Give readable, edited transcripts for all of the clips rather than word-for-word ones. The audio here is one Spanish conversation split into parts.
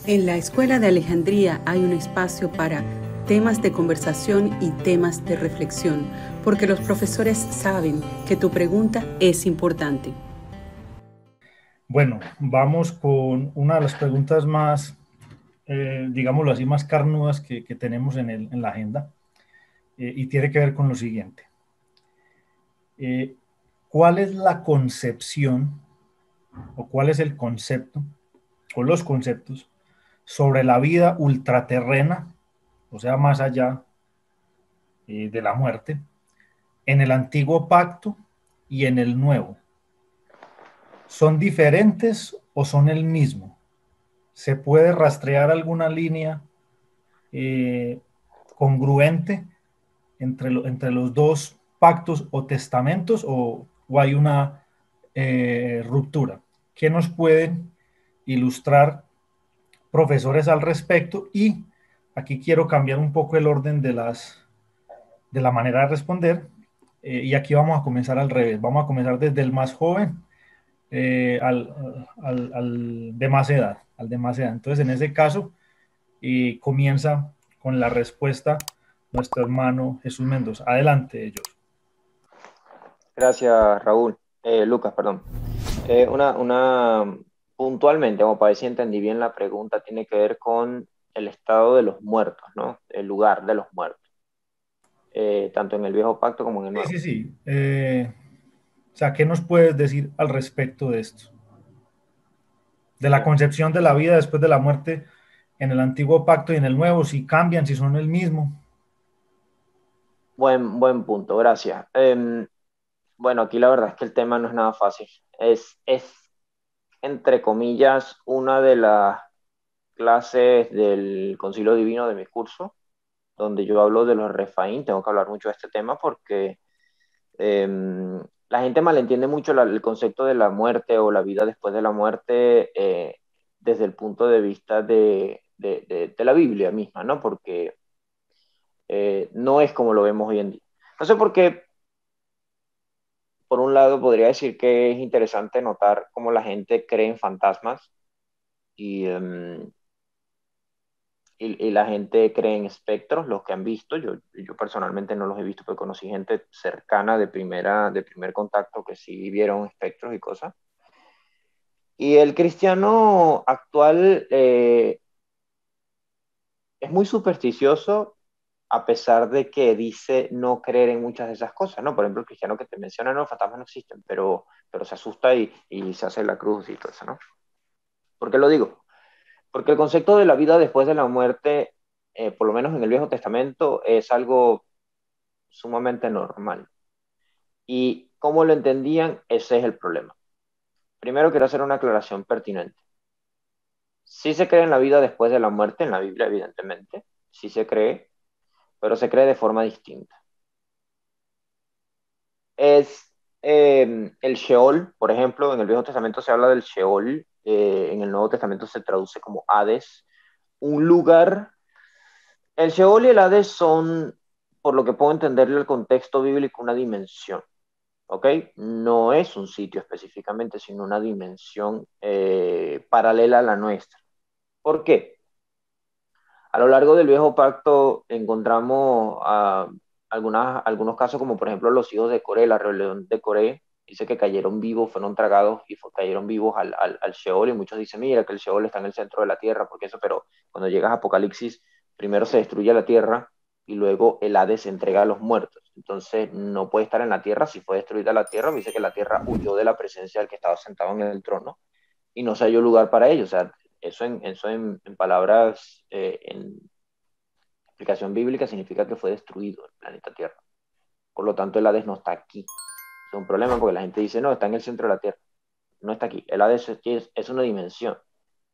En la Escuela de Alejandría hay un espacio para temas de conversación y temas de reflexión, porque los profesores saben que tu pregunta es importante. Bueno, vamos con una de las preguntas más, digámoslo así, más carnudas que tenemos en la agenda, y tiene que ver con lo siguiente. Eh, ¿Cuál es la concepción o cuál es el concepto o los conceptos sobre la vida ultraterrena, o sea, más allá de la muerte, en el antiguo pacto y en el nuevo? ¿Son diferentes o son el mismo? ¿Se puede rastrear alguna línea eh, congruente entre los dos pactos o testamentos, o hay una ruptura? ¿Qué nos pueden ilustrar profesores al respecto? Y aquí quiero cambiar un poco el orden de la manera de responder, y aquí vamos a comenzar al revés. Vamos a comenzar desde el más joven al de más edad, al de más edad. Entonces, en ese caso, comienza con la respuesta nuestro hermano Jesús Mendoza. Adelante, ellos. Gracias, Raúl. Lucas, perdón. Puntualmente, como para ver si entendí bien la pregunta, tiene que ver con el estado de los muertos, ¿no? El lugar de los muertos, tanto en el viejo pacto como en el Sí, nuevo. sí, sí. O sea, ¿qué nos puedes decir al respecto de esto? De la Bien. concepción de la vida después de la muerte en el antiguo pacto y en el nuevo, si cambian, si son el mismo. Buen punto, gracias. Bueno, aquí la verdad es que el tema no es nada fácil. Es entre comillas, una de las clases del Concilio Divino de mi curso, donde yo hablo de los refaín. Tengo que hablar mucho de este tema porque eh, la gente malentiende mucho el concepto de la muerte o la vida después de la muerte, desde el punto de vista de la Biblia misma, ¿no? Porque no es como lo vemos hoy en día. No sé por qué, por un lado, podría decir que es interesante notar cómo la gente cree en fantasmas y, y la gente cree en espectros, los que han visto. Yo personalmente no los he visto, pero conocí gente cercana de primer contacto que sí vieron espectros y cosas. Y el cristiano actual es muy supersticioso, a pesar de que dice no creer en muchas de esas cosas, ¿no? Por ejemplo, el cristiano que te menciona, no, los fantasmas no existen, pero se asusta y se hace la cruz y todo eso, ¿no? ¿Por qué lo digo? Porque el concepto de la vida después de la muerte, por lo menos en el Viejo Testamento, es algo sumamente normal. Y cómo lo entendían, ese es el problema. Primero quiero hacer una aclaración pertinente. Sí se cree en la vida después de la muerte, en la Biblia, evidentemente. Sí se cree, pero se cree de forma distinta. Es el Sheol, por ejemplo, en el Viejo Testamento se habla del Sheol, en el Nuevo Testamento se traduce como Hades, un lugar. El Sheol y el Hades son, por lo que puedo entenderle el contexto bíblico, una dimensión, ¿ok? No es un sitio específicamente, sino una dimensión paralela a la nuestra. ¿Por qué? A lo largo del Viejo Pacto encontramos algunos casos, como por ejemplo los hijos de Coré, la rebelión de Coré. Dice que cayeron vivos, fueron tragados y cayeron vivos al Sheol. Y muchos dicen, mira, que el Sheol está en el centro de la tierra, porque eso, pero cuando llegas a Apocalipsis, primero se destruye la tierra y luego el Hades se entrega a los muertos. Entonces no puede estar en la tierra. Si fue destruida la tierra, dice que la tierra huyó de la presencia del que estaba sentado en el trono y no se halló lugar para ellos. O sea, en palabras, en explicación bíblica, significa que fue destruido el planeta Tierra. Por lo tanto, el Hades no está aquí. Es un problema porque la gente dice, no, está en el centro de la Tierra. No está aquí. El Hades es una dimensión.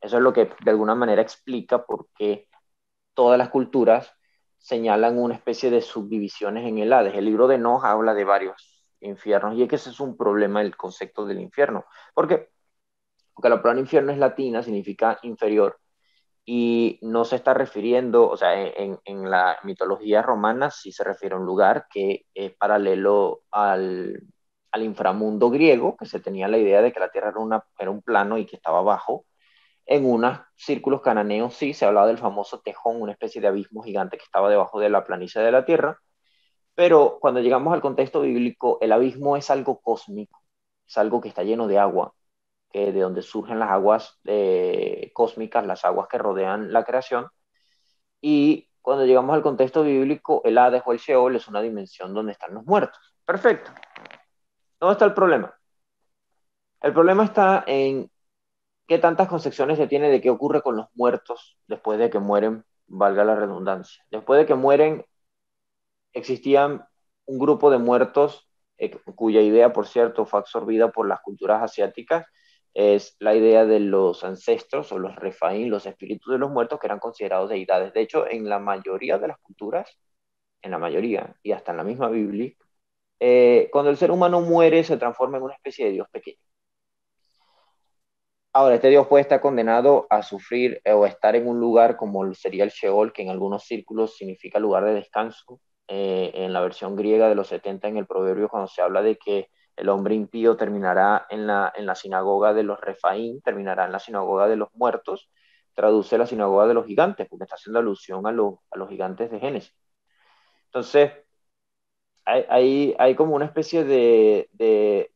Eso es lo que de alguna manera explica por qué todas las culturas señalan una especie de subdivisiones en el Hades. El libro de Enoch habla de varios infiernos y es que ese es un problema del concepto del infierno. ¿Por qué? Porque la palabra infierno es latina, significa inferior, y no se está refiriendo, o sea, en la mitología romana sí se refiere a un lugar que es paralelo al inframundo griego, que se tenía la idea de que la Tierra era un plano y que estaba abajo. En unos círculos cananeos sí se hablaba del famoso Tejón, una especie de abismo gigante que estaba debajo de la planicie de la tierra, pero cuando llegamos al contexto bíblico, el abismo es algo cósmico, es algo que está lleno de agua, que de donde surgen las aguas cósmicas, las aguas que rodean la creación, y cuando llegamos al contexto bíblico, el Hades o el Sheol es una dimensión donde están los muertos. Perfecto. ¿Dónde está el problema? El problema está en qué tantas concepciones se tiene de qué ocurre con los muertos después de que mueren, valga la redundancia. Después de que mueren, existían un grupo de muertos cuya idea, por cierto, fue absorbida por las culturas asiáticas, es la idea de los ancestros o los refaín, los espíritus de los muertos que eran considerados deidades. De hecho, en la mayoría de las culturas, en la mayoría, y hasta en la misma Biblia, cuando el ser humano muere se transforma en una especie de Dios pequeño. Ahora, este Dios puede estar condenado a sufrir o estar en un lugar como sería el Sheol, que en algunos círculos significa lugar de descanso. En la versión griega de los 70 en el proverbio, cuando se habla de que el hombre impío terminará en la sinagoga de los Refaín, terminará en la sinagoga de los muertos, traduce la sinagoga de los gigantes, porque está haciendo alusión a los gigantes de Génesis. Entonces, hay como una especie de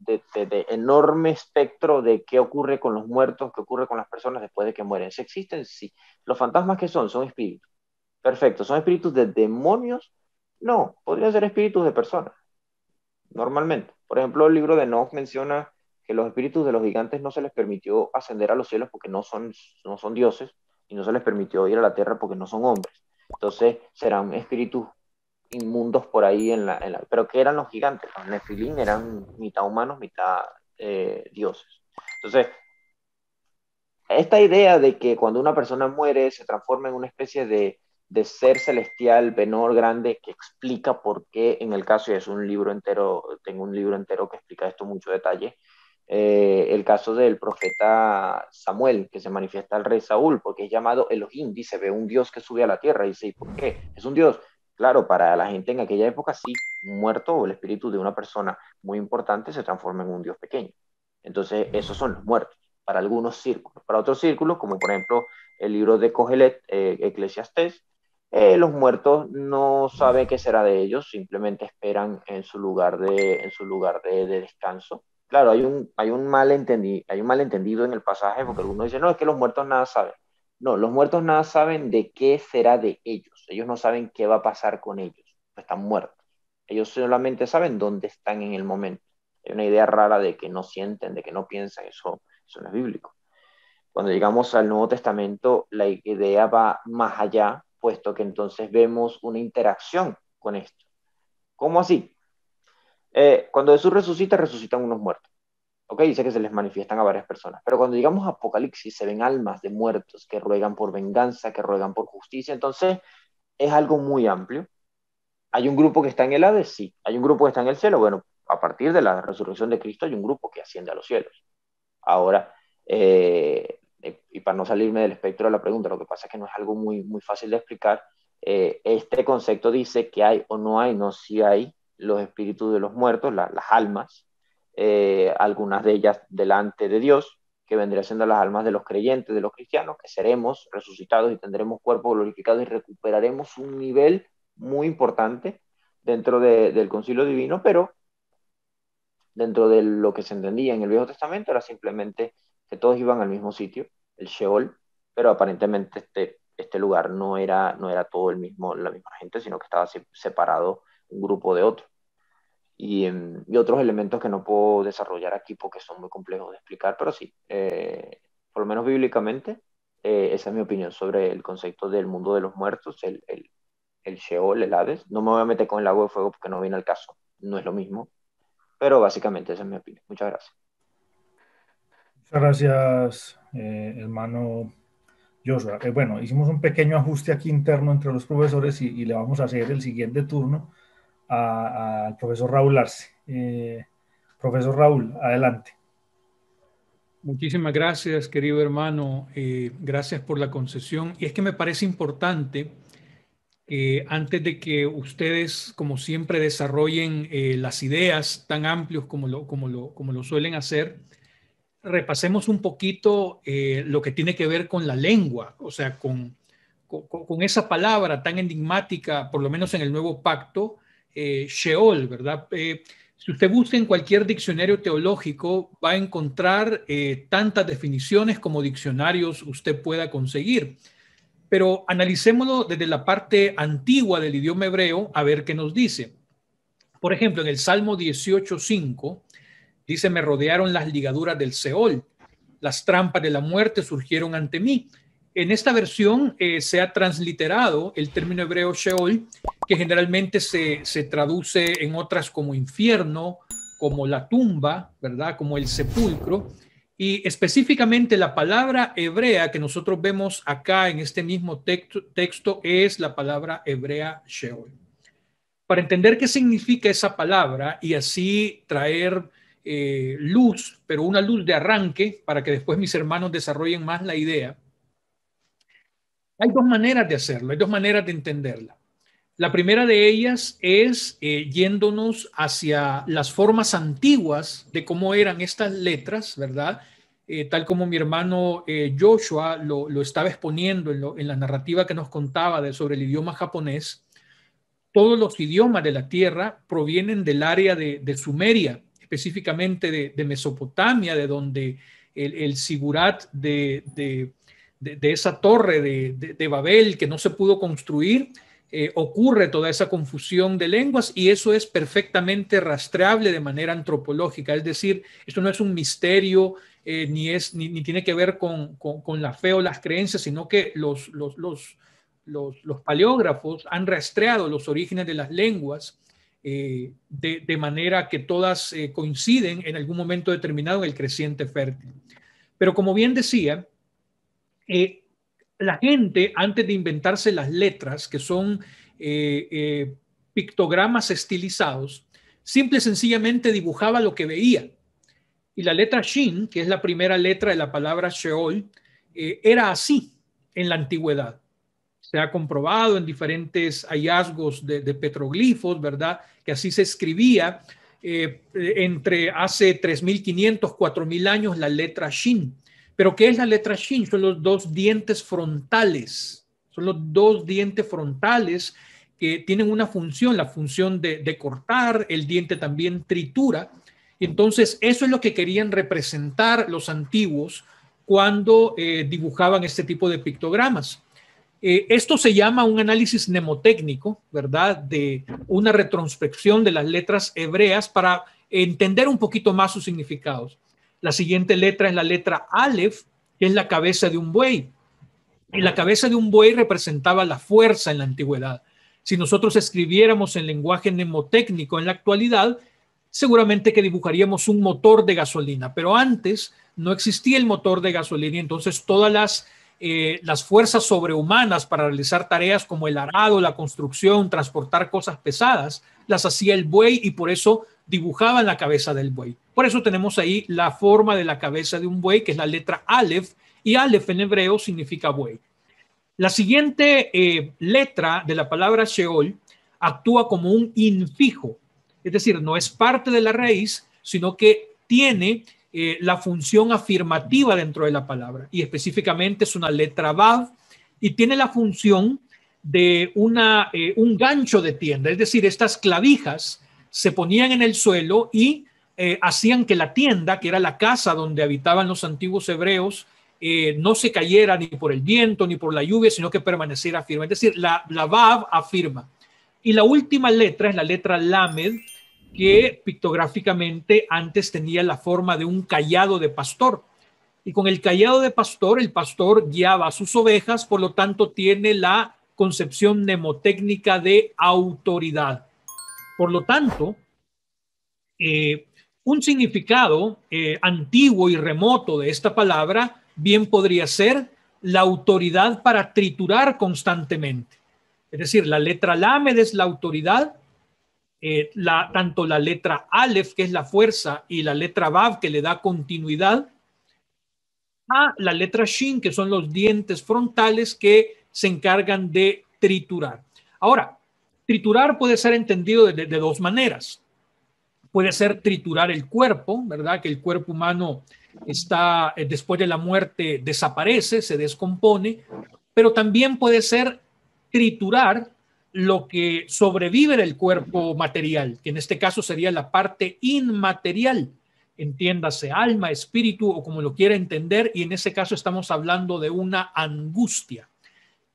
enorme espectro de qué ocurre con los muertos, qué ocurre con las personas después de que mueren. ¿Si existen? Sí. ¿Los fantasmas qué son? Son espíritus. Perfecto. ¿Son espíritus de demonios? No, podrían ser espíritus de personas, normalmente. Por ejemplo, el libro de Enoch menciona que los espíritus de los gigantes no se les permitió ascender a los cielos porque no son dioses, y no se les permitió ir a la tierra porque no son hombres. Entonces serán espíritus inmundos por ahí pero ¿qué eran los gigantes? Los Nefilim eran mitad humanos, mitad dioses. Entonces, esta idea de que cuando una persona muere se transforma en una especie de ser celestial, menor, grande, que explica por qué, en el caso, y es un libro entero, tengo un libro entero que explica esto mucho detalle, el caso del profeta Samuel, que se manifiesta al rey Saúl, porque es llamado Elohim, dice, ve un Dios que sube a la tierra, y dice, ¿y por qué? Es un Dios. Claro, para la gente en aquella época sí, un muerto o el espíritu de una persona muy importante se transforma en un Dios pequeño. Entonces, esos son los muertos, para algunos círculos. Para otros círculos, como por ejemplo el libro de Cogelet, Eclesiastés, los muertos no saben qué será de ellos, simplemente esperan en su lugar de descanso. Claro, hay un malentendido en el pasaje, porque algunos dicen, no, es que los muertos nada saben. No, los muertos nada saben de qué será de ellos. Ellos no saben qué va a pasar con ellos. Están muertos. Ellos solamente saben dónde están en el momento. Hay una idea rara de que no sienten, de que no piensan. Eso no es bíblico. Cuando llegamos al Nuevo Testamento, la idea va más allá, puesto que entonces vemos una interacción con esto. ¿Cómo así? Cuando Jesús resucita, resucitan unos muertos. ¿Ok? Dice que se les manifiestan a varias personas. Pero cuando llegamos a Apocalipsis, se ven almas de muertos que ruegan por venganza, que ruegan por justicia. Entonces, es algo muy amplio. ¿Hay un grupo que está en el Hades? Sí. ¿Hay un grupo que está en el cielo? Bueno, a partir de la resurrección de Cristo hay un grupo que asciende a los cielos. Ahora, y para no salirme del espectro de la pregunta, lo que pasa es que no es algo muy, muy fácil de explicar. Este concepto dice que hay o no hay, no si hay los espíritus de los muertos, las almas, algunas de ellas delante de Dios, que vendrían siendo las almas de los creyentes, de los cristianos, que seremos resucitados y tendremos cuerpos glorificados y recuperaremos un nivel muy importante dentro del concilio divino, pero dentro de lo que se entendía en el Viejo Testamento era simplemente que todos iban al mismo sitio, el Sheol, pero aparentemente este lugar no era todo la misma gente, sino que estaba separado un grupo de otro. Y otros elementos que no puedo desarrollar aquí porque son muy complejos de explicar, pero sí, por lo menos bíblicamente, esa es mi opinión sobre el concepto del mundo de los muertos, el Sheol, el Hades. No me voy a meter con el lago de fuego porque no viene al caso, no es lo mismo, pero básicamente esa es mi opinión. Muchas gracias. Muchas gracias, hermano Joshua. Bueno, hicimos un pequeño ajuste aquí interno entre los profesores y le vamos a hacer el siguiente turno al profesor Raúl Arce. Profesor Raúl, adelante. Muchísimas gracias, querido hermano. Gracias por la concesión. Y es que me parece importante que antes de que ustedes, como siempre, desarrollen las ideas tan amplios como lo suelen hacer, repasemos un poquito lo que tiene que ver con la lengua, o sea, con esa palabra tan enigmática, por lo menos en el Nuevo Pacto, Sheol, ¿verdad? Si usted busca en cualquier diccionario teológico, va a encontrar tantas definiciones como diccionarios usted pueda conseguir. Pero analicémoslo desde la parte antigua del idioma hebreo a ver qué nos dice. Por ejemplo, en el Salmo 18:5 dice: me rodearon las ligaduras del Seol, las trampas de la muerte surgieron ante mí. En esta versión se ha transliterado el término hebreo Sheol, que generalmente se traduce en otras como infierno, como la tumba, ¿verdad? Como el sepulcro. Y específicamente la palabra hebrea que nosotros vemos acá en este mismo texto es la palabra hebrea Sheol. Para entender qué significa esa palabra y así traer luz, pero una luz de arranque para que después mis hermanos desarrollen más la idea, hay dos maneras de hacerlo, hay dos maneras de entenderla. La primera de ellas es yéndonos hacia las formas antiguas de cómo eran estas letras, ¿verdad? Tal como mi hermano Joshua lo estaba exponiendo en la narrativa que nos contaba sobre el idioma japonés. Todos los idiomas de la tierra provienen del área de Sumeria, específicamente de Mesopotamia, de donde el sigurat de esa torre de Babel que no se pudo construir, ocurre toda esa confusión de lenguas, y eso es perfectamente rastreable de manera antropológica. Es decir, esto no es un misterio ni tiene que ver con la fe o las creencias, sino que los paleógrafos han rastreado los orígenes de las lenguas de manera que todas coinciden en algún momento determinado en el creciente fértil. Pero como bien decía, la gente, antes de inventarse las letras, que son pictogramas estilizados, simple y sencillamente dibujaba lo que veía. Y la letra Shin, que es la primera letra de la palabra Sheol, era así en la antigüedad. Se ha comprobado en diferentes hallazgos de petroglifos, ¿verdad? Que así se escribía entre hace 3.500, 4.000 años la letra Shin. ¿Pero qué es la letra Shin? Son los dos dientes frontales. Son los dos dientes frontales que tienen una función, la función de cortar. El diente también tritura. Entonces, eso es lo que querían representar los antiguos cuando dibujaban este tipo de pictogramas. Esto se llama un análisis mnemotécnico, ¿verdad? De una retrospección de las letras hebreas para entender un poquito más sus significados. La siguiente letra es la letra Aleph, que es la cabeza de un buey. Y la cabeza de un buey representaba la fuerza en la antigüedad. Si nosotros escribiéramos en lenguaje mnemotécnico en la actualidad, seguramente que dibujaríamos un motor de gasolina. Pero antes no existía el motor de gasolina, entonces todas las fuerzas sobrehumanas para realizar tareas como el arado, la construcción, transportar cosas pesadas, las hacía el buey, y por eso dibujaban la cabeza del buey. Por eso tenemos ahí la forma de la cabeza de un buey, que es la letra Aleph, y Aleph en hebreo significa buey. La siguiente letra de la palabra Sheol actúa como un infijo, es decir, no es parte de la raíz, sino que tiene la función afirmativa dentro de la palabra, y específicamente es una letra Vav, y tiene la función de un gancho de tienda, es decir, estas clavijas se ponían en el suelo y hacían que la tienda, que era la casa donde habitaban los antiguos hebreos, no se cayera ni por el viento ni por la lluvia, sino que permaneciera firme. Es decir, la Vav afirma. Y la última letra es la letra Lamed, que pictográficamente antes tenía la forma de un cayado de pastor. Y con el cayado de pastor, el pastor guiaba a sus ovejas, por lo tanto tiene la concepción mnemotécnica de autoridad. Por lo tanto, un significado antiguo y remoto de esta palabra bien podría ser la autoridad para triturar constantemente. Es decir, la letra Lamed es la autoridad, tanto la letra Aleph, que es la fuerza, y la letra Vav, que le da continuidad, a la letra Shin, que son los dientes frontales que se encargan de triturar. Ahora, triturar puede ser entendido de dos maneras. puede ser triturar el cuerpo, ¿verdad? Que el cuerpo humano está, después de la muerte, desaparece, se descompone, pero también puede ser triturar lo que sobrevive del cuerpo material, que en este caso sería la parte inmaterial, entiéndase alma, espíritu o como lo quiera entender, y en ese caso estamos hablando de una angustia.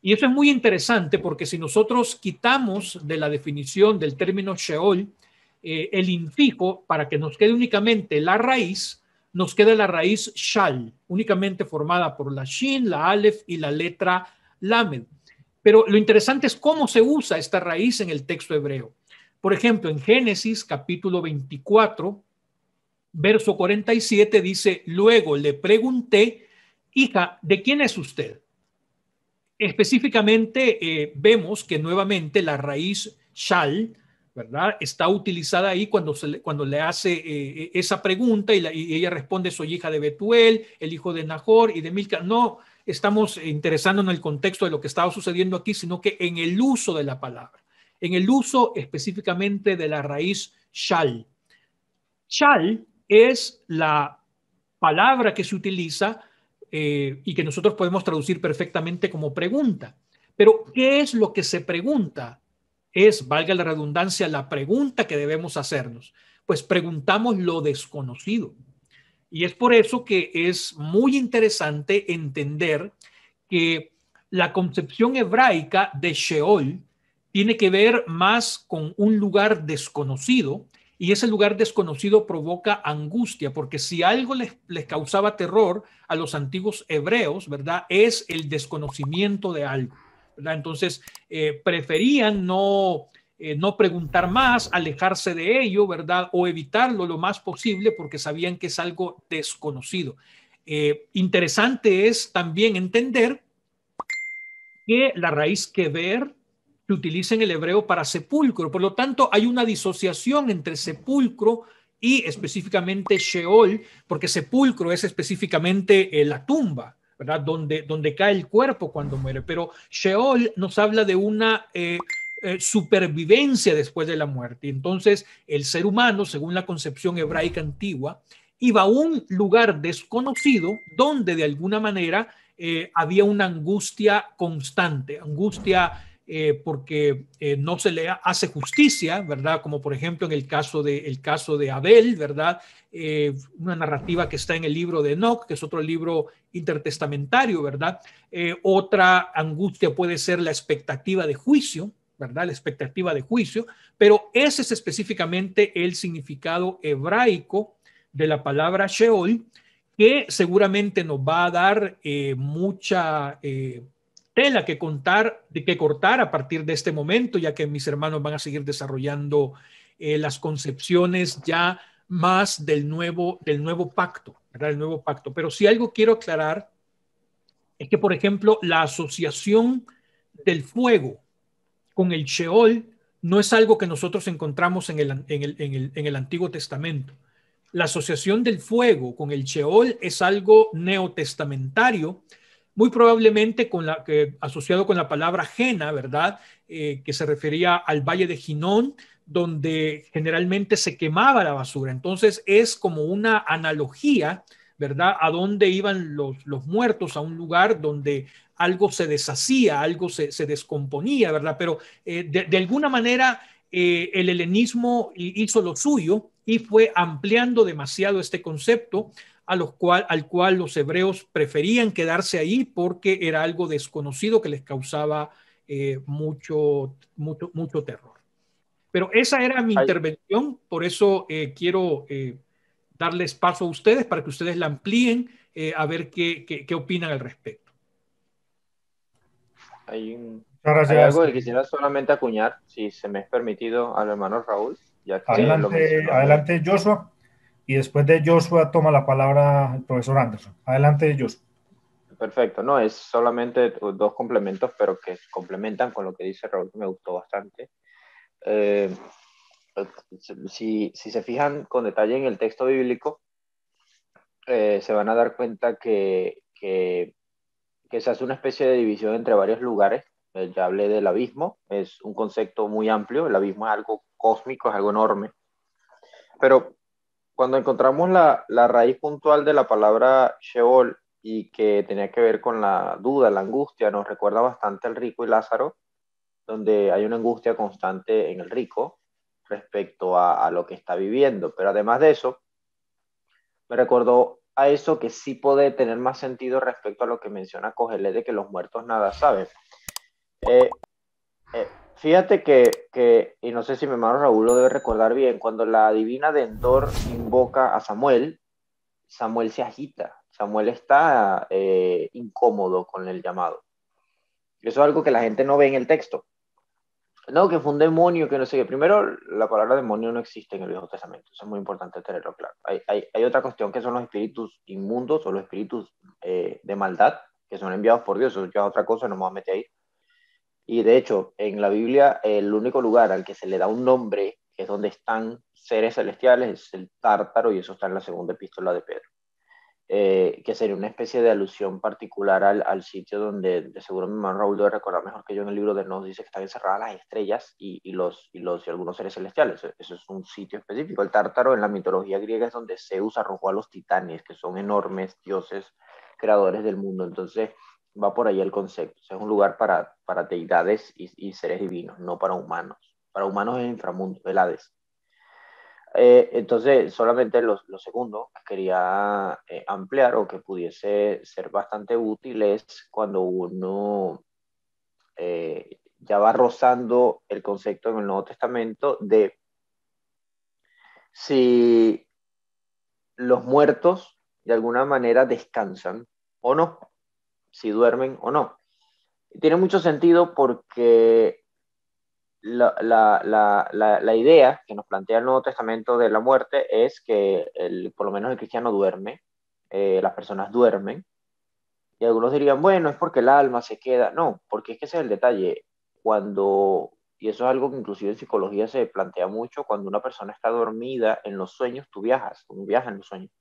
Y eso es muy interesante porque si nosotros quitamos de la definición del término Sheol el infijo para que nos quede únicamente la raíz, nos queda la raíz Shal, únicamente formada por la Shin, la Aleph y la letra Lamed. Pero lo interesante es cómo se usa esta raíz en el texto hebreo. Por ejemplo, en Génesis capítulo 24, verso 47 dice, luego le pregunté, hija, ¿de quién es usted? Específicamente vemos que nuevamente la raíz Shal, ¿verdad? Está utilizada ahí cuando le hace esa pregunta y ella responde, soy hija de Betuel, el hijo de Nahor y de Milca. No estamos interesándonos en el contexto de lo que estaba sucediendo aquí, sino que en el uso de la palabra, en el uso específicamente de la raíz Shal. Shal es la palabra que se utiliza y que nosotros podemos traducir perfectamente como pregunta. Pero, ¿qué es lo que se pregunta? Es, valga la redundancia, la pregunta que debemos hacernos. Pues preguntamos lo desconocido. Y es por eso que es muy interesante entender que la concepción hebraica de Sheol tiene que ver más con un lugar desconocido, y ese lugar desconocido provoca angustia, porque si algo les causaba terror a los antiguos hebreos, ¿verdad? Es el desconocimiento de algo, ¿verdad? Entonces, preferían no preguntar más, alejarse de ello, ¿verdad? O evitarlo lo más posible porque sabían que es algo desconocido. Interesante es también entender que la raíz kever se utiliza en el hebreo para sepulcro. Por lo tanto, hay una disociación entre sepulcro y específicamente Sheol, porque sepulcro es específicamente la tumba, ¿verdad? Donde cae el cuerpo cuando muere. Pero Sheol nos habla de una supervivencia después de la muerte. Entonces, el ser humano, según la concepción hebraica antigua, iba a un lugar desconocido donde de alguna manera había una angustia constante, angustia porque no se le hace justicia, ¿verdad? Como por ejemplo en el caso de Abel, ¿verdad? Una narrativa que está en el libro de Enoch, que es otro libro intertestamentario, ¿verdad? Otra angustia puede ser la expectativa de juicio, ¿verdad? La expectativa de juicio, pero ese es específicamente el significado hebraico de la palabra Sheol, que seguramente nos va a dar mucha tela que cortar a partir de este momento, ya que mis hermanos van a seguir desarrollando las concepciones ya más del nuevo pacto, ¿verdad? El nuevo pacto. Pero si algo quiero aclarar es que, por ejemplo, la asociación del fuego con el Sheol no es algo que nosotros encontramos en el Antiguo Testamento. La asociación del fuego con el Sheol es algo neotestamentario, muy probablemente asociado con la palabra Jena, ¿verdad? Que se refería al valle de Ginón, donde generalmente se quemaba la basura. Entonces es como una analogía, ¿verdad? A dónde iban los muertos, a un lugar donde algo se deshacía, algo se descomponía, ¿verdad? Pero de alguna manera el helenismo hizo lo suyo y fue ampliando demasiado este concepto al cual los hebreos preferían quedarse ahí porque era algo desconocido que les causaba mucho terror. Pero esa era mi intervención, por eso quiero darles paso a ustedes para que ustedes la amplíen, a ver qué opinan al respecto. Hay algo que quisiera solamente acuñar, si se me es permitido, al hermano Raúl. Ya que adelante Joshua, y después de Joshua toma la palabra el profesor Anderson. Adelante Joshua. Perfecto, no, es solamente dos complementos, pero que complementan con lo que dice Raúl, que me gustó bastante. Si se fijan con detalle en el texto bíblico, se van a dar cuenta que se hace una especie de división entre varios lugares. Ya hablé del abismo, es un concepto muy amplio, el abismo es algo cósmico, es algo enorme. Pero cuando encontramos la raíz puntual de la palabra Sheol y que tenía que ver con la duda, la angustia, nos recuerda bastante al rico y Lázaro, donde hay una angustia constante en el rico respecto a lo que está viviendo. Pero además de eso, me recordó a eso que sí puede tener más sentido respecto a lo que menciona Kohelet de que los muertos nada saben. Fíjate y no sé si mi hermano Raúl lo debe recordar bien, cuando la divina de Endor invoca a Samuel, Samuel se agita, Samuel está incómodo con el llamado. Eso es algo que la gente no ve en el texto. No, que fue un demonio, que no sé qué. Primero, la palabra demonio no existe en el Viejo Testamento. Eso es muy importante tenerlo claro. Hay otra cuestión que son los espíritus inmundos o los espíritus de maldad que son enviados por Dios. Eso ya es otra cosa, no me voy a meter ahí. Y de hecho, en la Biblia, el único lugar al que se le da un nombre, que es donde están seres celestiales, es el Tártaro, y eso está en la segunda epístola de Pedro. Que sería una especie de alusión particular al sitio donde, de seguro mi hermano Raúl debe recordar mejor que yo, en el libro de Nos dice que están encerradas las estrellas y algunos seres celestiales. Eso es un sitio específico. El Tártaro en la mitología griega es donde Zeus arrojó a los titanes, que son enormes dioses creadores del mundo. Entonces va por ahí el concepto. O sea, es un lugar para deidades y seres divinos, no para humanos. Para humanos es el inframundo, el Hades. Entonces, solamente lo segundo que quería ampliar o que pudiese ser bastante útil es cuando uno ya va rozando el concepto en el Nuevo Testamento de si los muertos de alguna manera descansan o no, si duermen o no. Tiene mucho sentido porque la idea que nos plantea el Nuevo Testamento de la muerte es que por lo menos el cristiano duerme, las personas duermen, y algunos dirían, bueno, es porque el alma se queda. No, porque es que ese es el detalle. Y eso es algo que inclusive en psicología se plantea mucho, cuando una persona está dormida en los sueños, tú viajas en los sueños.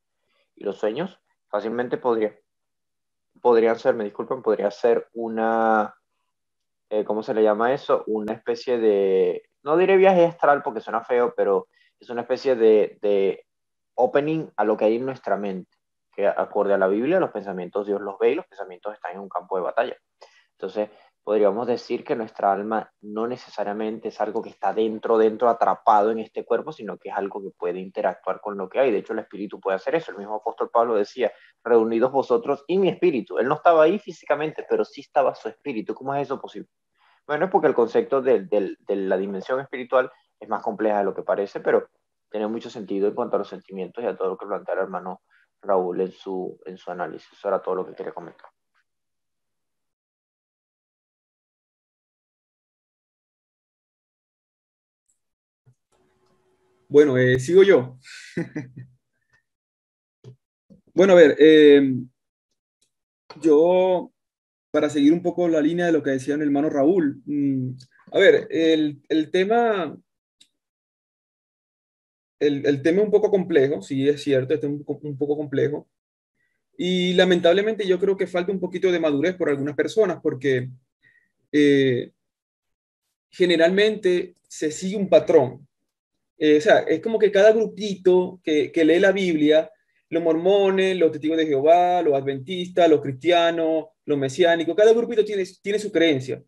Y los sueños fácilmente podrían ser, me disculpen, podría ser una... ¿cómo se le llama eso? Una especie de, no diré viaje astral porque suena feo, pero es una especie de opening a lo que hay en nuestra mente, que acorde a la Biblia, los pensamientos Dios los ve y los pensamientos están en un campo de batalla. Entonces, podríamos decir que nuestra alma no necesariamente es algo que está dentro, atrapado en este cuerpo, sino que es algo que puede interactuar con lo que hay. De hecho, el espíritu puede hacer eso. El mismo apóstol Pablo decía, reunidos vosotros y mi espíritu. Él no estaba ahí físicamente, pero sí estaba su espíritu. ¿Cómo es eso posible? Bueno, es porque el concepto de la dimensión espiritual es más compleja de lo que parece, pero tiene mucho sentido en cuanto a los sentimientos y a todo lo que plantea el hermano Raúl en su análisis. Eso era todo lo que quería comentar. Bueno, sigo yo. Bueno, a ver, yo, para seguir un poco la línea de lo que decía el hermano Raúl, a ver, el tema es un poco complejo, sí es cierto, este es un poco complejo, y lamentablemente yo creo que falta un poquito de madurez por algunas personas, porque generalmente se sigue un patrón. O sea, es como que cada grupito que lee la Biblia, los mormones, los testigos de Jehová, los adventistas, los cristianos, los mesiánicos, cada grupito tiene su creencia.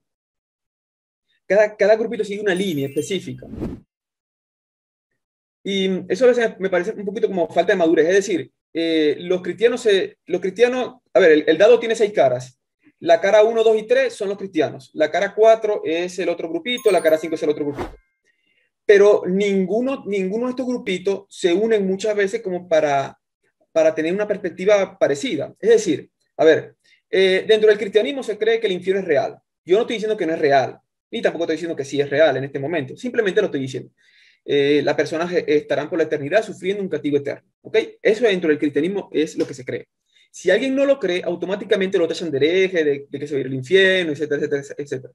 Cada grupito sigue una línea específica. Y eso a veces me parece un poquito como falta de madurez. Es decir, los cristianos, a ver, el dado tiene 6 caras. La cara 1, 2 y 3 son los cristianos. La cara 4 es el otro grupito, la cara 5 es el otro grupito. Pero ninguno de estos grupitos se unen muchas veces como para tener una perspectiva parecida. Es decir, a ver, dentro del cristianismo se cree que el infierno es real. Yo no estoy diciendo que no es real, ni tampoco estoy diciendo que sí es real en este momento. Simplemente lo estoy diciendo. Las personas estarán por la eternidad sufriendo un castigo eterno. ¿Ok? Eso dentro del cristianismo es lo que se cree. Si alguien no lo cree, automáticamente lo tachan de hereje, de que se va a ir al infierno, etcétera, etcétera, etcétera.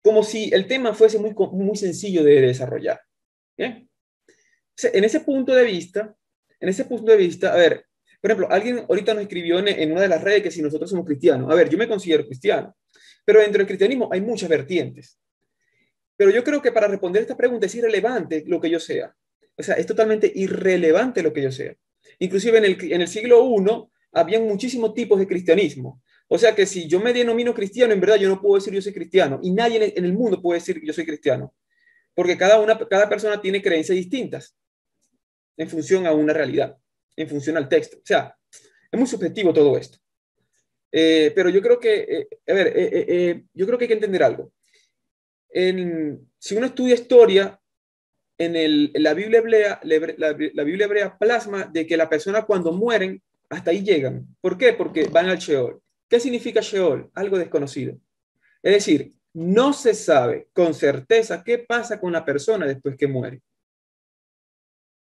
Como si el tema fuese muy sencillo de desarrollar. ¿Bien? En ese punto de vista, a ver, por ejemplo, alguien ahorita nos escribió en una de las redes que si nosotros somos cristianos. A ver, yo me considero cristiano, pero dentro del cristianismo hay muchas vertientes. Pero yo creo que para responder esta pregunta es irrelevante lo que yo sea. O sea, es totalmente irrelevante lo que yo sea. Inclusive en el siglo I habían muchísimos tipos de cristianismo. O sea que si yo me denomino cristiano, en verdad yo no puedo decir yo soy cristiano. Y nadie en el mundo puede decir que yo soy cristiano. Porque cada persona tiene creencias distintas en función a una realidad, en función al texto. O sea, es muy subjetivo todo esto. Pero yo creo que, yo creo que hay que entender algo. Si uno estudia historia, la Biblia hebrea plasma de que las personas cuando mueren, hasta ahí llegan. ¿Por qué? Porque van al Sheol. ¿Qué significa Sheol? Algo desconocido. Es decir, no se sabe con certeza qué pasa con la persona después que muere.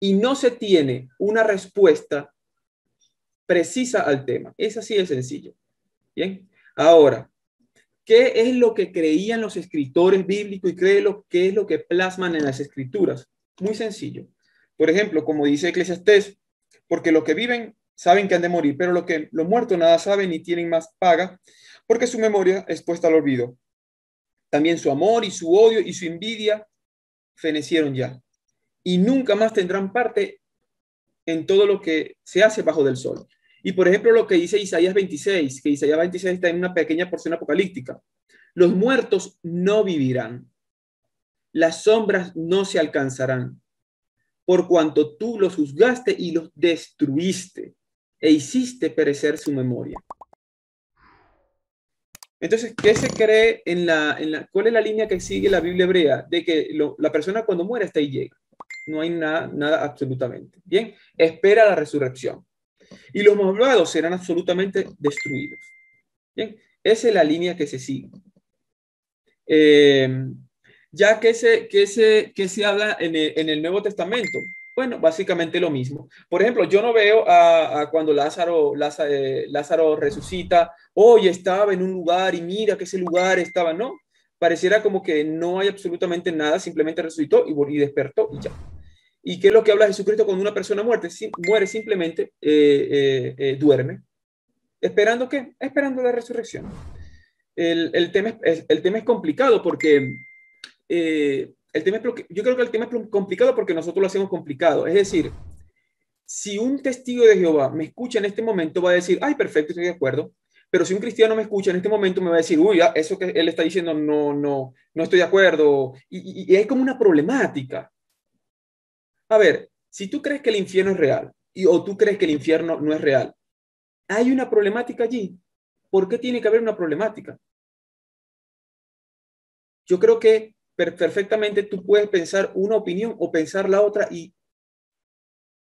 Y no se tiene una respuesta precisa al tema. Es así de sencillo. Bien. Ahora, ¿qué es lo que creían los escritores bíblicos y qué es lo que plasman en las escrituras? Muy sencillo. Por ejemplo, como dice Eclesiastés, porque los que viven saben que han de morir, pero los muertos nada saben ni tienen más paga, porque su memoria es puesta al olvido. También su amor y su odio y su envidia fenecieron ya, y nunca más tendrán parte en todo lo que se hace bajo del sol. Y por ejemplo, lo que dice Isaías 26, que Isaías 26 está en una pequeña porción apocalíptica. Los muertos no vivirán, las sombras no se alcanzarán, por cuanto tú los juzgaste y los destruiste e hiciste perecer su memoria. Entonces, ¿qué se cree cuál es la línea que sigue la Biblia hebrea? De que la persona cuando muere hasta ahí llega. No hay nada absolutamente. Bien, espera la resurrección. Y los malvados serán absolutamente destruidos. Bien, esa es la línea que se sigue. Ya que se habla en el Nuevo Testamento. Bueno, básicamente lo mismo. Por ejemplo, yo no veo a cuando Lázaro resucita, hoy estaba en un lugar y mira que ese lugar estaba, no. Pareciera como que no hay absolutamente nada, simplemente resucitó y despertó y ya. ¿Y qué es lo que habla Jesucristo cuando una persona muere? Simplemente duerme. ¿Esperando qué? Esperando la resurrección. El tema es complicado porque yo creo que el tema es complicado porque nosotros lo hacemos complicado. Es decir, si un testigo de Jehová me escucha en este momento, va a decir, ay, perfecto, estoy de acuerdo. Pero si un cristiano me escucha en este momento, me va a decir, uy, eso que él está diciendo no estoy de acuerdo. Y es como una problemática. A ver, si tú crees que el infierno es real o tú crees que el infierno no es real, hay una problemática allí. ¿Por qué tiene que haber una problemática? Yo creo que perfectamente tú puedes pensar una opinión o pensar la otra y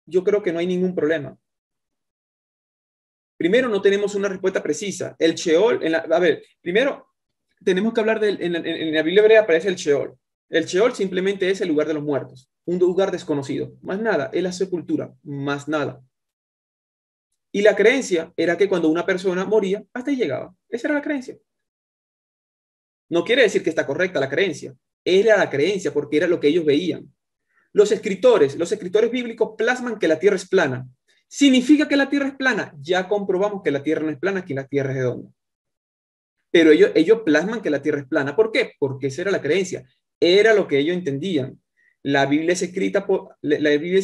yo creo que no hay ningún problema. Primero, no tenemos una respuesta precisa. El Sheol, a ver, primero tenemos que hablar en la Biblia hebrea aparece el Sheol. El Sheol simplemente es el lugar de los muertos, un lugar desconocido. Más nada, es la sepultura, más nada. Y la creencia era que cuando una persona moría, hasta ahí llegaba. Esa era la creencia. No quiere decir que está correcta la creencia. Era la creencia porque era lo que ellos veían. Los escritores bíblicos plasman que la tierra es plana. ¿Significa que la tierra es plana? Ya comprobamos que la tierra no es plana, que la tierra es redonda. Pero ellos plasman que la tierra es plana. ¿Por qué? Porque esa era la creencia. Era lo que ellos entendían. La Biblia es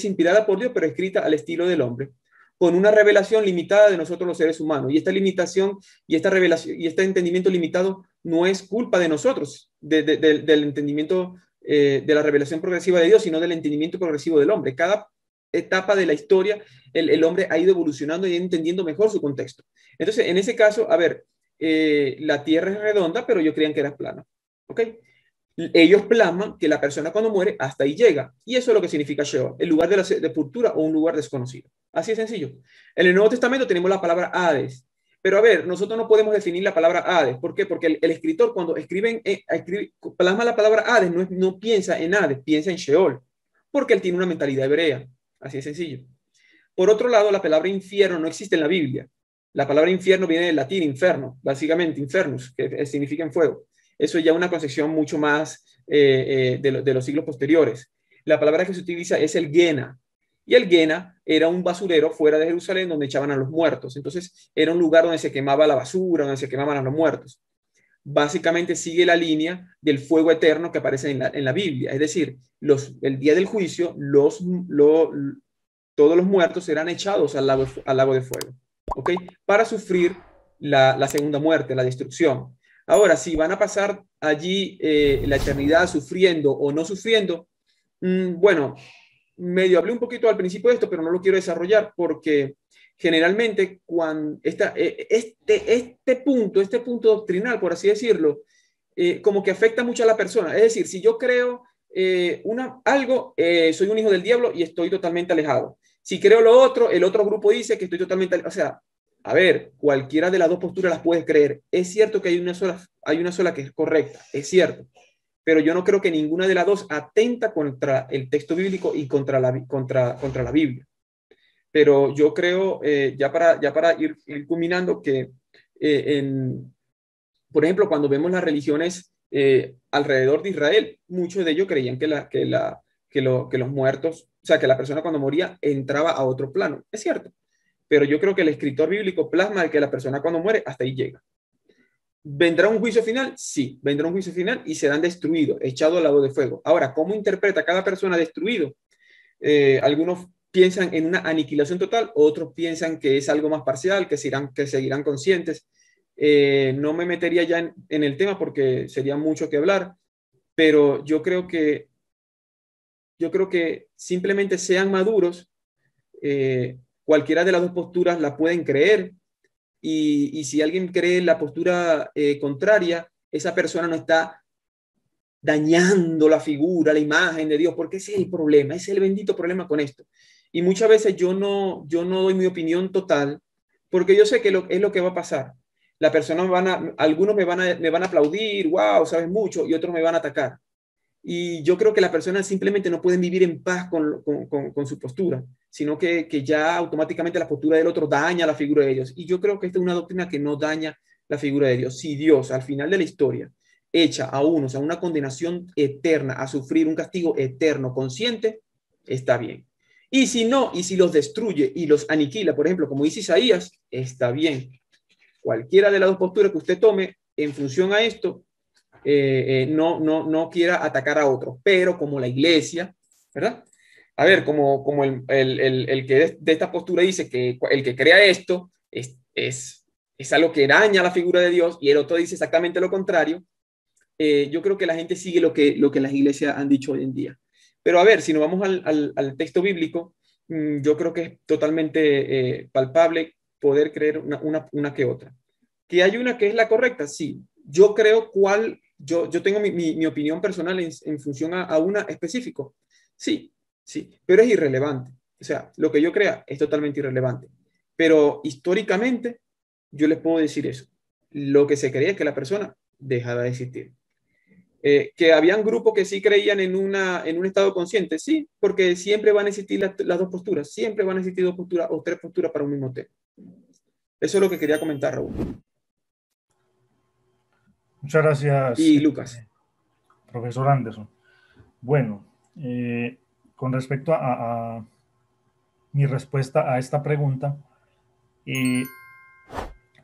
inspirada por Dios, pero escrita al estilo del hombre, con una revelación limitada de nosotros los seres humanos. Y esta limitación y esta revelación y este entendimiento limitado no es culpa de nosotros, del entendimiento de la revelación progresiva de Dios, sino del entendimiento progresivo del hombre. Cada etapa de la historia, el hombre ha ido evolucionando y entendiendo mejor su contexto. Entonces, en ese caso, a ver, la tierra es redonda, pero ellos creían que era plana. ¿Ok? Ellos plasman que la persona cuando muere hasta ahí llega. Y eso es lo que significa Sheol, el lugar de la sepultura o un lugar desconocido. Así de sencillo. En el Nuevo Testamento tenemos la palabra Hades. Pero a ver, nosotros no podemos definir la palabra Hades. ¿Por qué? Porque el escritor cuando plasma la palabra Hades no piensa en Hades, piensa en Sheol. Porque él tiene una mentalidad hebrea. Así de sencillo. Por otro lado, la palabra infierno no existe en la Biblia. La palabra infierno viene del latín inferno, básicamente infernus, que significa en fuego. Eso ya es una concepción mucho más de los siglos posteriores. La palabra que se utiliza es el Gena. Y el Gena era un basurero fuera de Jerusalén donde echaban a los muertos. Entonces era un lugar donde se quemaba la basura, donde se quemaban a los muertos. básicamente sigue la línea del fuego eterno que aparece en la Biblia. Es decir, el día del juicio, todos los muertos serán echados al lago de fuego, ¿ok? Para sufrir la segunda muerte, la destrucción. Ahora, si van a pasar allí la eternidad sufriendo o no sufriendo, bueno, medio hablé un poquito al principio de esto, pero no lo quiero desarrollar porque generalmente cuando este punto doctrinal, por así decirlo, como que afecta mucho a la persona. Es decir, si yo creo algo, soy un hijo del diablo y estoy totalmente alejado. Si creo lo otro, el otro grupo dice que estoy totalmente alejado. O sea, a ver, cualquiera de las dos posturas las puedes creer. Es cierto que hay una sola que es correcta, es cierto. Pero yo no creo que ninguna de las dos atenta contra el texto bíblico y contra la Biblia. Pero yo creo, ya para ir culminando, que por ejemplo, cuando vemos las religiones alrededor de Israel, muchos de ellos creían que los muertos, o sea, que la persona cuando moría entraba a otro plano. Es cierto. Pero yo creo que el escritor bíblico plasma que la persona cuando muere hasta ahí llega. ¿Vendrá un juicio final? Sí, vendrá un juicio final y serán destruidos, echados al lago de fuego. Ahora, ¿cómo interpreta cada persona destruido? Algunos piensan en una aniquilación total, otros piensan que es algo más parcial, que seguirán conscientes. No me metería ya en el tema porque sería mucho que hablar, pero yo creo que simplemente sean maduros, cualquiera de las dos posturas la pueden creer. Y si alguien cree la postura contraria, esa persona no está dañando la figura, la imagen de Dios, porque ese es el problema, ese es el bendito problema con esto. Y muchas veces yo no doy mi opinión total, porque yo sé que es lo que va a pasar. La persona algunos me van a aplaudir, wow, sabes mucho, y otros me van a atacar. Y yo creo que las personas simplemente no pueden vivir en paz con su postura, sino que ya automáticamente la postura del otro daña la figura de Dios. Y yo creo que esta es una doctrina que no daña la figura de Dios. Si Dios al final de la historia echa a unos a una condenación eterna, a sufrir un castigo eterno consciente, está bien. Y si no, y si los destruye y los aniquila, por ejemplo, como dice Isaías, está bien. Cualquiera de las dos posturas que usted tome en función a esto, no quiera atacar a otros, pero como la iglesia, ¿verdad? A ver, como el que de esta postura dice que el que crea esto es algo que daña la figura de Dios y el otro dice exactamente lo contrario, yo creo que la gente sigue lo que las iglesias han dicho hoy en día. Pero a ver, si nos vamos al texto bíblico, yo creo que es totalmente palpable poder creer una que otra. ¿Que hay una que es la correcta? Sí. Yo creo yo tengo mi opinión personal en función a una específico. Sí, pero es irrelevante. O sea, lo que yo crea es totalmente irrelevante. Pero históricamente, yo les puedo decir eso. Lo que se creía es que la persona dejaba de existir. Que habían grupos que sí creían en un estado consciente, sí, porque siempre van a existir las dos posturas, siempre van a existir dos posturas o tres posturas para un mismo tema. Eso es lo que quería comentar, Raúl. Muchas gracias. Y Lucas. Profesor Anderson. Bueno, con respecto a mi respuesta a esta pregunta,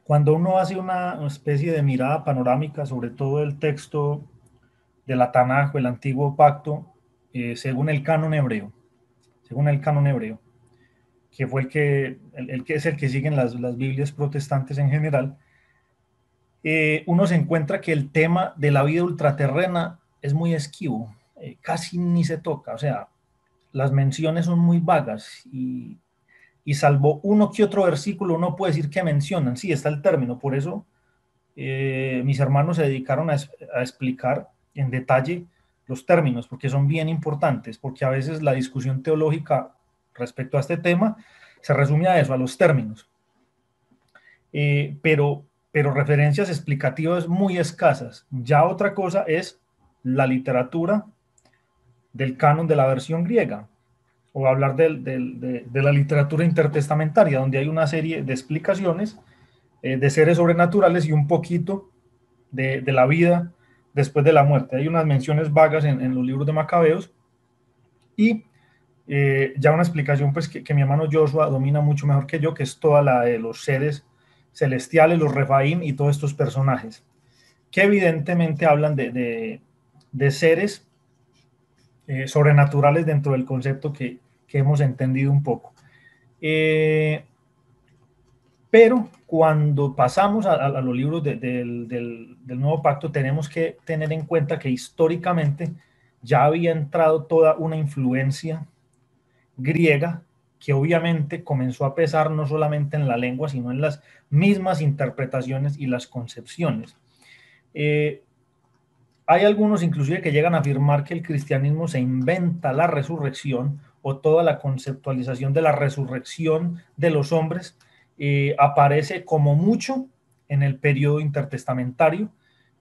cuando uno hace una especie de mirada panorámica sobre todo el texto de la Tanaj, el Antiguo Pacto, según el canon hebreo, que fue el que es el que siguen las Biblias protestantes en general, uno se encuentra que el tema de la vida ultraterrena es muy esquivo, casi ni se toca, o sea, las menciones son muy vagas y salvo uno que otro versículo uno puede decir que mencionan, sí, está el término, por eso mis hermanos se dedicaron a explicar en detalle los términos, porque son bien importantes, porque a veces la discusión teológica respecto a este tema se resume a eso, a los términos. Pero referencias explicativas muy escasas. Ya otra cosa es la literatura del canon de la versión griega, o hablar de la literatura intertestamentaria, donde hay una serie de explicaciones de seres sobrenaturales y un poquito de la vida después de la muerte. Hay unas menciones vagas en los libros de Macabeos y ya una explicación pues que mi hermano Joshua domina mucho mejor que yo, que es toda la de los seres celestiales, los Refaim y todos estos personajes. que evidentemente hablan de seres sobrenaturales dentro del concepto que hemos entendido un poco. Pero cuando pasamos a los libros del Nuevo Pacto, tenemos que tener en cuenta que históricamente ya había entrado toda una influencia griega que obviamente comenzó a pesar no solamente en la lengua, sino en las mismas interpretaciones y las concepciones. Hay algunos inclusive que llegan a afirmar que el cristianismo se inventa la resurrección, o toda la conceptualización de la resurrección de los hombres aparece como mucho en el periodo intertestamentario,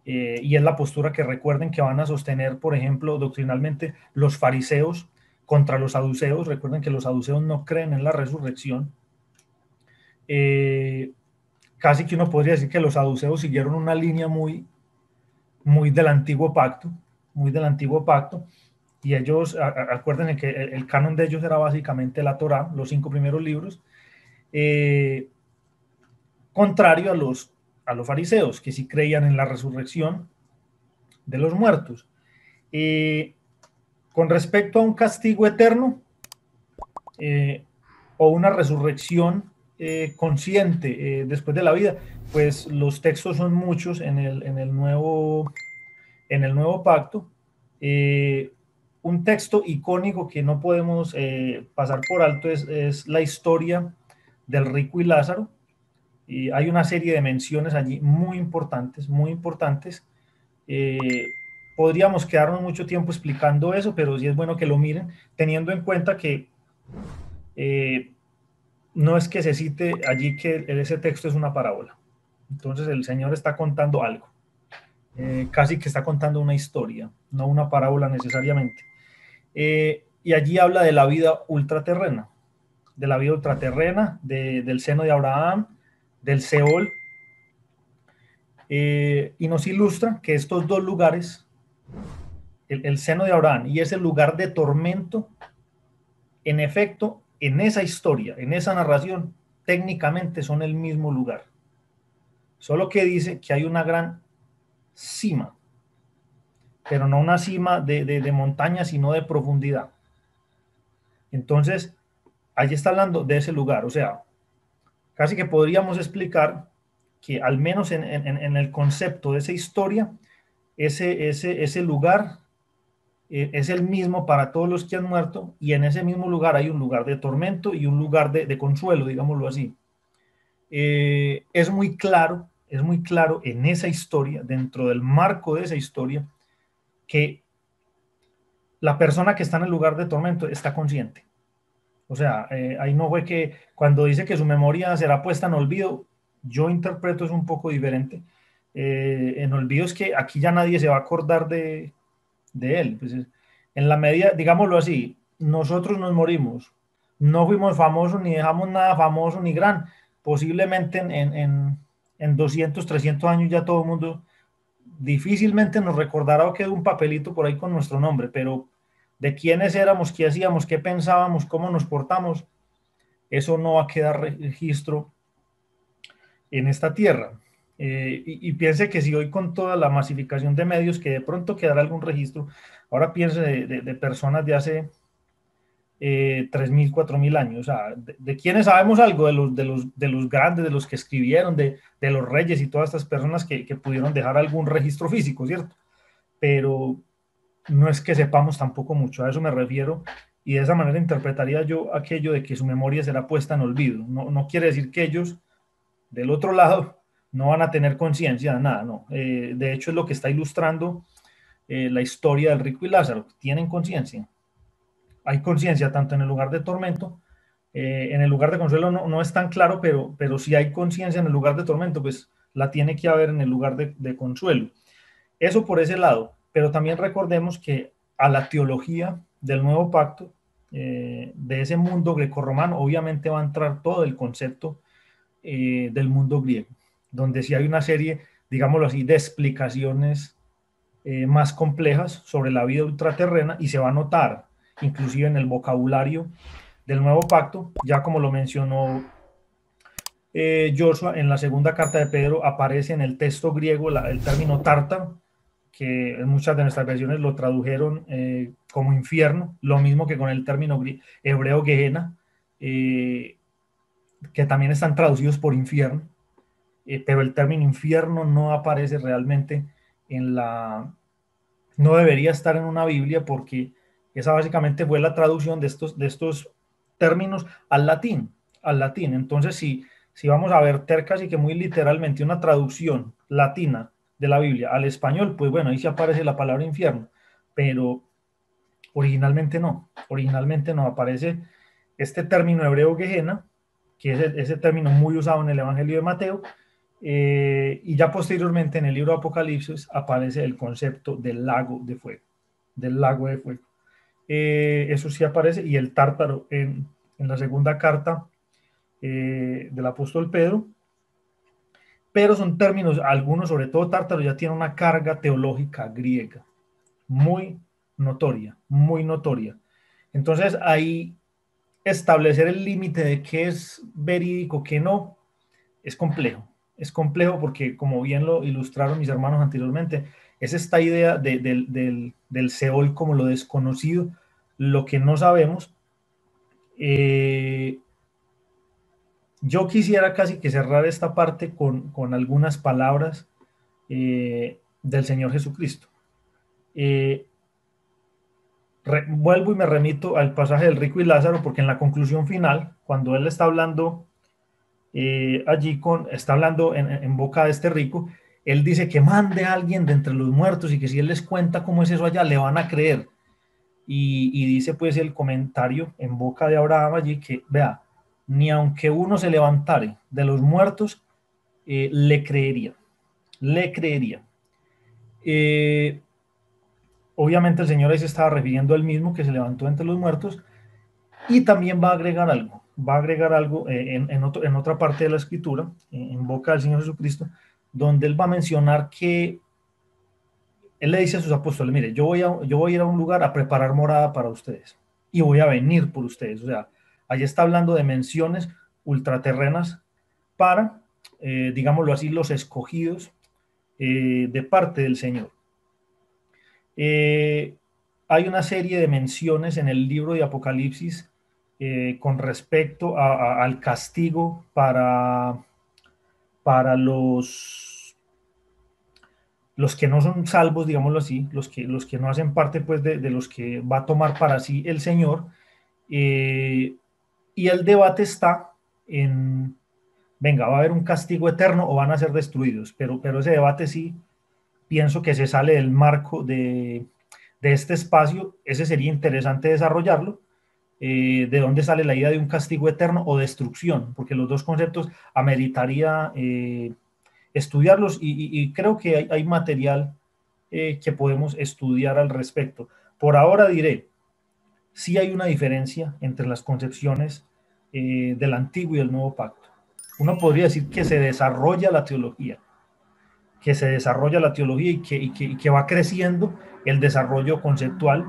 y es la postura que recuerden que van a sostener, por ejemplo, doctrinalmente los fariseos contra los saduceos. Recuerden que los saduceos no creen en la resurrección. Casi que uno podría decir que los saduceos siguieron una línea muy del antiguo pacto, y ellos, acuérdense que el canon de ellos era básicamente la Torá, los 5 primeros libros, contrario a los fariseos, que sí creían en la resurrección de los muertos. Con respecto a un castigo eterno o una resurrección consciente después de la vida, pues los textos son muchos en el nuevo pacto. Un texto icónico que no podemos pasar por alto es la historia del rico y Lázaro. Y hay una serie de menciones allí muy importantes, muy importantes. Podríamos quedarnos mucho tiempo explicando eso, pero sí es bueno que lo miren, teniendo en cuenta que no es que se cite allí que ese texto es una parábola. Entonces el Señor está contando algo. Casi que está contando una historia, no una parábola necesariamente. Y allí habla de la vida ultraterrena, del seno de Abraham, del Seol, y nos ilustra que estos dos lugares, el seno de Abraham y ese lugar de tormento, en efecto, en esa historia, en esa narración, técnicamente son el mismo lugar. Solo que dice que hay una gran cima, pero no una cima de montaña, sino de profundidad. Entonces, allí está hablando de ese lugar. O sea, casi que podríamos explicar que al menos en el concepto de esa historia, ese lugar es el mismo para todos los que han muerto, y en ese mismo lugar hay un lugar de tormento y un lugar de consuelo, digámoslo así. Es muy claro en esa historia, dentro del marco de esa historia, que la persona que está en el lugar de tormento está consciente. O sea, ahí no fue que cuando dice que su memoria será puesta en olvido, yo interpreto es un poco diferente. En olvido es que aquí ya nadie se va a acordar de él. Pues, en la medida, digámoslo así, nosotros nos morimos, no fuimos famosos, ni dejamos nada famoso ni gran. Posiblemente en 200, 300 años ya todo el mundo difícilmente nos recordará o quedó un papelito por ahí con nuestro nombre, pero de quiénes éramos, qué hacíamos, qué pensábamos, cómo nos portamos, eso no va a quedar registro en esta tierra. Y piense que si hoy con toda la masificación de medios, que de pronto quedará algún registro, ahora piense de personas de hace 3.000, 4.000 años, o sea, de quienes sabemos algo, de los grandes, de los que escribieron, de los reyes y todas estas personas que pudieron dejar algún registro físico, ¿cierto? Pero no es que sepamos tampoco mucho, a eso me refiero, y de esa manera interpretaría yo aquello de que su memoria será puesta en olvido. No quiere decir que ellos, del otro lado, no van a tener conciencia de nada, no. De hecho, es lo que está ilustrando la historia del rico y Lázaro. Tienen conciencia. Hay conciencia tanto en el lugar de tormento, en el lugar de consuelo no es tan claro, pero si hay conciencia en el lugar de tormento, pues la tiene que haber en el lugar de consuelo. Eso por ese lado, pero también recordemos que a la teología del Nuevo Pacto, de ese mundo grecorromano, obviamente va a entrar todo el concepto del mundo griego, donde sí hay una serie, digámoslo así, de explicaciones más complejas sobre la vida ultraterrena, y se va a notar inclusive en el vocabulario del Nuevo Pacto, ya como lo mencionó Joshua, en la segunda carta de Pedro, aparece en el texto griego el término tártaro, que en muchas de nuestras versiones lo tradujeron como infierno, lo mismo que con el término hebreo Gehenna, que también están traducidos por infierno, pero el término infierno no aparece realmente no debería estar en una Biblia, porque esa básicamente fue la traducción de estos términos al latín. Entonces, si vamos a ver casi que muy literalmente una traducción latina de la Biblia al español, pues bueno, ahí sí aparece la palabra infierno, pero originalmente no aparece este término hebreo Gehenna, que es ese término muy usado en el Evangelio de Mateo, y ya posteriormente en el libro de Apocalipsis aparece el concepto del lago de fuego, eso sí aparece, y el tártaro en la segunda carta del apóstol Pedro, pero son términos, algunos, sobre todo tártaro, ya tienen una carga teológica griega muy notoria. Entonces ahí establecer el límite de qué es verídico, qué no, es complejo porque, como bien lo ilustraron mis hermanos anteriormente, es esta idea del Seol como lo desconocido, lo que no sabemos. Yo quisiera casi que cerrar esta parte con algunas palabras del Señor Jesucristo. Vuelvo y me remito al pasaje del rico y Lázaro, porque en la conclusión final, cuando él está hablando está hablando en boca de este rico, él dice que mande a alguien de entre los muertos, y que si él les cuenta cómo es eso allá, le van a creer. Y dice pues el comentario en boca de Abraham allí que, vea, ni aunque uno se levantare de los muertos, le creería. Obviamente el Señor ahí se estaba refiriendo al mismo que se levantó entre los muertos, y también va a agregar algo en otra parte de la escritura, en boca del Señor Jesucristo, donde él va a mencionar que él le dice a sus apóstoles: mire, yo voy a ir a un lugar a preparar morada para ustedes, y voy a venir por ustedes. O sea, allí está hablando de menciones ultraterrenas para, digámoslo así, los escogidos de parte del Señor. Hay una serie de menciones en el libro de Apocalipsis con respecto al castigo para los que no son salvos, digámoslo así, los que no hacen parte pues de los que va a tomar para sí el Señor. Y el debate está en, venga, ¿va a haber un castigo eterno o van a ser destruidos? Pero ese debate sí pienso que se sale del marco de este espacio. Ese sería interesante desarrollarlo. De dónde sale la idea de un castigo eterno o destrucción, porque los dos conceptos ameritaría estudiarlos, y creo que hay material que podemos estudiar al respecto. Por ahora diré, sí hay una diferencia entre las concepciones del Antiguo y del Nuevo Pacto. Uno podría decir que se desarrolla la teología, y que va creciendo el desarrollo conceptual.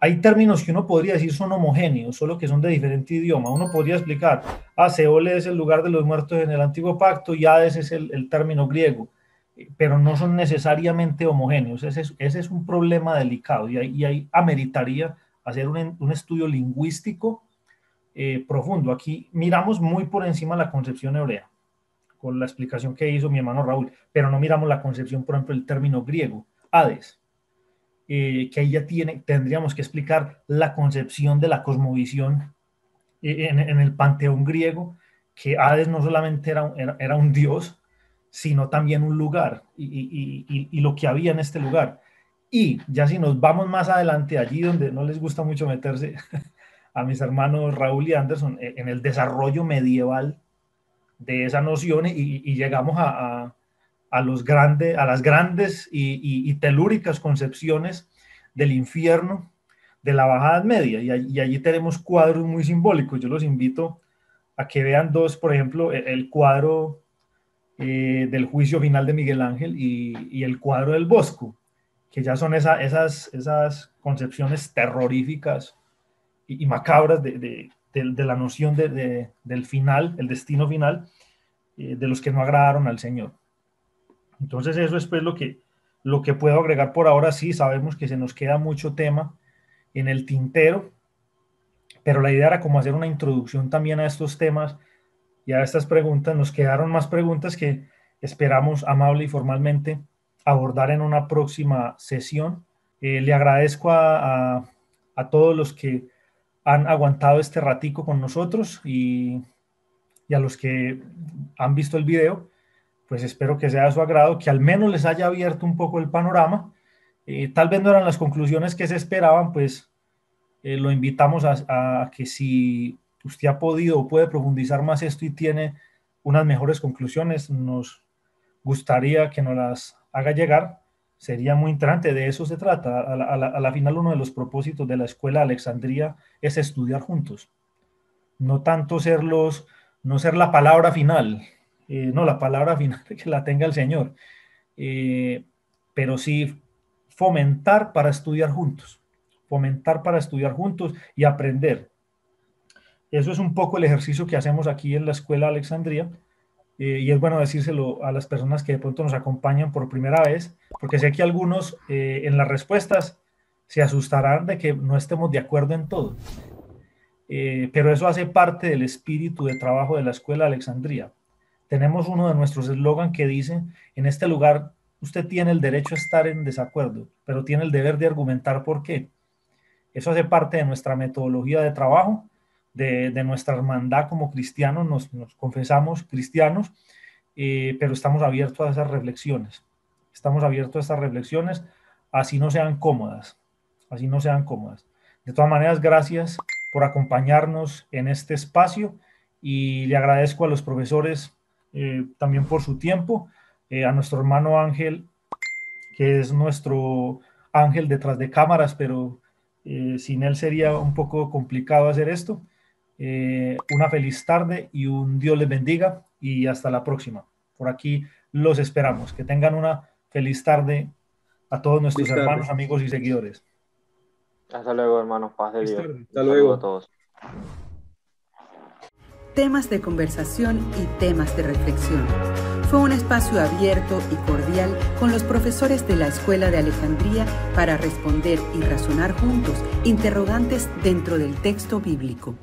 Hay términos que uno podría decir son homogéneos, solo que son de diferente idioma. Uno podría explicar, Seol es el lugar de los muertos en el Antiguo Pacto, y Hades es el término griego, pero no son necesariamente homogéneos. Ese es un problema delicado, y ahí ameritaría hacer un estudio lingüístico profundo. Aquí miramos muy por encima la concepción hebrea, con la explicación que hizo mi hermano Raúl, pero no miramos la concepción, por ejemplo, el término griego, Hades, que ahí ya tendríamos que explicar la concepción de la cosmovisión en el panteón griego, que Hades no solamente era un dios, sino también un lugar, y lo que había en este lugar. Y ya si nos vamos más adelante, allí donde no les gusta mucho meterse a mis hermanos Raúl y Anderson, en el desarrollo medieval de esa noción, y llegamos a las grandes y telúricas concepciones del infierno de la Baja Edad Media, y allí tenemos cuadros muy simbólicos. Yo los invito a que vean dos, por ejemplo, el cuadro del juicio final de Miguel Ángel, y el cuadro del Bosco, que ya son esas concepciones terroríficas y macabras de la noción del final, el destino final, de los que no agradaron al Señor. Entonces eso es pues lo que puedo agregar por ahora. Sí, sabemos que se nos queda mucho tema en el tintero, pero la idea era como hacer una introducción también a estos temas y a estas preguntas. Nos quedaron más preguntas que esperamos amable y formalmente abordar en una próxima sesión. Le agradezco a todos los que han aguantado este ratico con nosotros y a los que han visto el video, pues espero que sea de su agrado, que al menos les haya abierto un poco el panorama. Tal vez no eran las conclusiones que se esperaban, pues lo invitamos a que si usted ha podido o puede profundizar más esto y tiene unas mejores conclusiones, nos gustaría que nos las haga llegar. Sería muy interesante, de eso se trata. A la final, uno de los propósitos de la Escuela de Alejandría es estudiar juntos. No tanto no ser la palabra final, no, la palabra final que la tenga el Señor, pero sí fomentar para estudiar juntos y aprender. Eso es un poco el ejercicio que hacemos aquí en la Escuela de Alejandría. Y es bueno decírselo a las personas que de pronto nos acompañan por primera vez, porque sé que algunos en las respuestas se asustarán de que no estemos de acuerdo en todo. Pero eso hace parte del espíritu de trabajo de la Escuela de Alejandría. Tenemos uno de nuestros eslogan que dice: en este lugar usted tiene el derecho a estar en desacuerdo, pero tiene el deber de argumentar por qué. Eso hace parte de nuestra metodología de trabajo, de nuestra hermandad como cristianos. Nos confesamos cristianos, pero estamos abiertos a esas reflexiones. Así no sean cómodas. De todas maneras, gracias por acompañarnos en este espacio y le agradezco a los profesores también por su tiempo, a nuestro hermano Ángel, que es nuestro ángel detrás de cámaras, pero sin él sería un poco complicado hacer esto. Una feliz tarde y un Dios les bendiga y hasta la próxima. Por aquí los esperamos. Que tengan una feliz tarde a todos nuestros hermanos, amigos y seguidores. Hasta luego, hermanos. Paz de Dios. Hasta luego a todos. Temas de conversación y temas de reflexión. Fue un espacio abierto y cordial con los profesores de la Escuela de Alejandría para responder y razonar juntos interrogantes dentro del texto bíblico.